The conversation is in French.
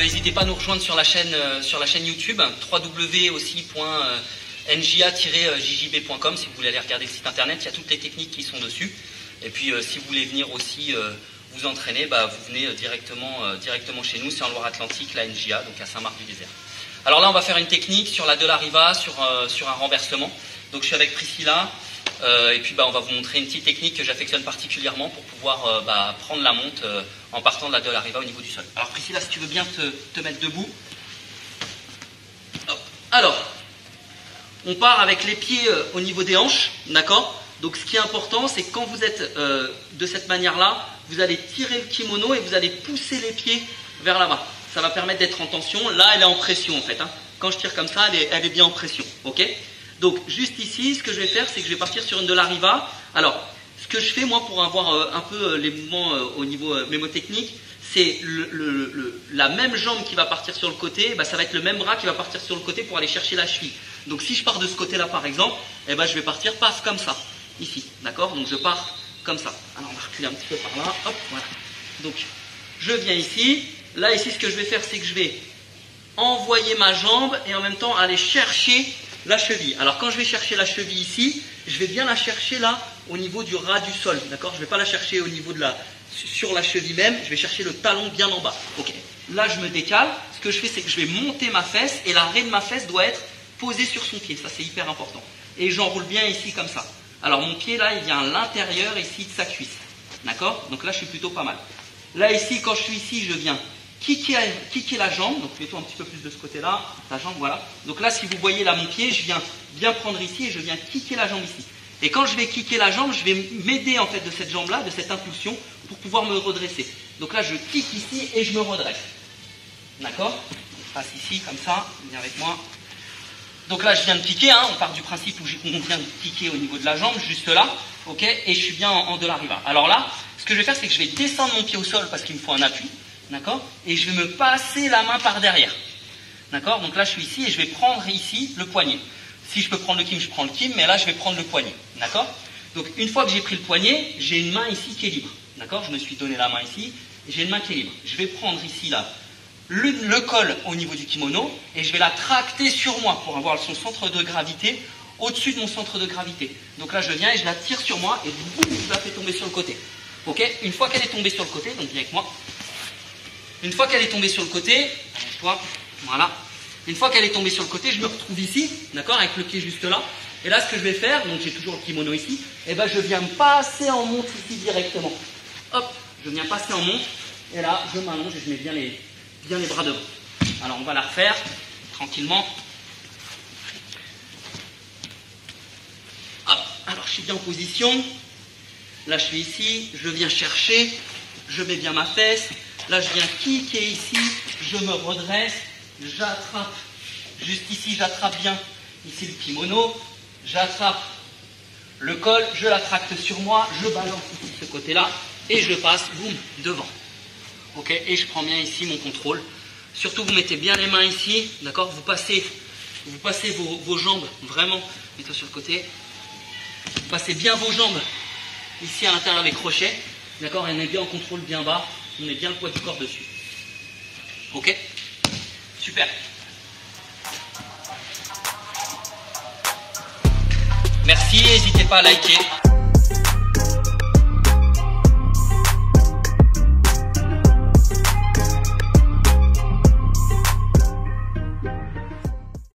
n'hésitez pas à nous rejoindre sur la chaîne YouTube, www.nga-jjb.com si vous voulez aller regarder le site internet, il y a toutes les techniques qui sont dessus. Et puis si vous voulez venir aussi vous entraîner, vous venez directement chez nous, c'est en Loire-Atlantique, la NJA, donc à Saint-Marc-du-Désert. Alors là, on va faire une technique sur la de la riva, sur un renversement. Donc je suis avec Priscilla, et puis on va vous montrer une petite technique que j'affectionne particulièrement pour pouvoir prendre la monte en partant de la riva au niveau du sol. Alors Priscilla, si tu veux bien te mettre debout. Hop. Alors, on part avec les pieds au niveau des hanches, d'accord? Donc ce qui est important, c'est que quand vous êtes de cette manière-là, vous allez tirer le kimono et vous allez pousser les pieds vers là-bas. Ça va permettre d'être en tension. Là, elle est en pression en fait. Hein. Quand je tire comme ça, elle est bien en pression. Ok? Donc juste ici, ce que je vais faire, c'est que je vais partir sur une de la riva. Alors, ce que je fais moi pour avoir un peu les mouvements au niveau mémotechnique, c'est la même jambe qui va partir sur le côté, ça va être le même bras qui va partir sur le côté pour aller chercher la cheville. Donc si je pars de ce côté-là par exemple, je vais partir paf comme ça, ici, d'accord? Donc je pars comme ça. Alors on va reculer un petit peu par là, hop, voilà. Donc je viens ici, là ici ce que je vais faire c'est que je vais envoyer ma jambe et en même temps aller chercher la cheville. Alors quand je vais chercher la cheville ici, je vais bien la chercher là au niveau du ras du sol, d'accord? Je ne vais pas la chercher au niveau sur la cheville même, je vais chercher le talon bien en bas. Ok. Là je me décale, ce que je fais c'est que je vais monter ma fesse et l'arrêt de ma fesse doit être posé sur son pied, ça c'est hyper important. Et j'enroule bien ici comme ça. Alors mon pied là il vient à l'intérieur ici de sa cuisse, d'accord? Donc là je suis plutôt pas mal. Là ici quand je suis ici je viens kicker la jambe, donc mets-toi un petit peu plus de ce côté-là, ta jambe, voilà. Donc là, si vous voyez là mon pied, je viens bien prendre ici et je viens kicker la jambe ici. Et quand je vais kicker la jambe, je vais m'aider en fait de cette jambe-là, de cette impulsion, pour pouvoir me redresser. Donc là, je kick ici et je me redresse. D'accord? Je passe ici, comme ça, viens avec moi. Donc là, je viens de kicker, hein, on part du principe où on vient de kicker au niveau de la jambe, juste là, ok? Et je suis bien en de la riva. Alors là, ce que je vais faire, c'est que je vais descendre mon pied au sol parce qu'il me faut un appui. D'accord? Et je vais me passer la main par derrière. D'accord? Donc là, je suis ici et je vais prendre ici le poignet. Si je peux prendre le kim, je prends le kim, mais là, je vais prendre le poignet. D'accord? Donc, une fois que j'ai pris le poignet, j'ai une main ici qui est libre. D'accord? Je me suis donné la main ici et j'ai une main qui est libre. Je vais prendre ici, là, le col au niveau du kimono et je vais la tracter sur moi pour avoir son centre de gravité au-dessus de mon centre de gravité. Donc là, je viens et je la tire sur moi et boum, je la fais tomber sur le côté. Ok? Une fois qu'elle est tombée sur le côté, donc viens avec moi. Une fois qu'elle est tombée sur le côté, voilà. Une fois qu'elle est tombée sur le côté, je me retrouve ici, d'accord, avec le pied juste là. Et là, ce que je vais faire, donc j'ai toujours le kimono ici, et je viens me passer en monte ici directement. Hop, je viens passer en monte, et là, je m'allonge et je mets bien les bras devant. Alors, on va la refaire tranquillement. Hop, alors je suis bien en position. Là, je suis ici, je viens chercher, je mets bien ma fesse. Là, je viens kicker ici, je me redresse, j'attrape, juste ici, j'attrape bien ici le kimono, j'attrape le col, je la tracte sur moi, je balance ici ce côté-là, et je passe, boum, devant. Ok, et je prends bien ici mon contrôle. Surtout, vous mettez bien les mains ici, d'accord? Vous passez vos jambes, vraiment, mets-toi sur le côté. Vous passez bien vos jambes ici à l'intérieur des crochets, d'accord? Et on est bien en contrôle, bien bas. On met bien le poids du corps dessus. Ok? Super. Merci, n'hésitez pas à liker.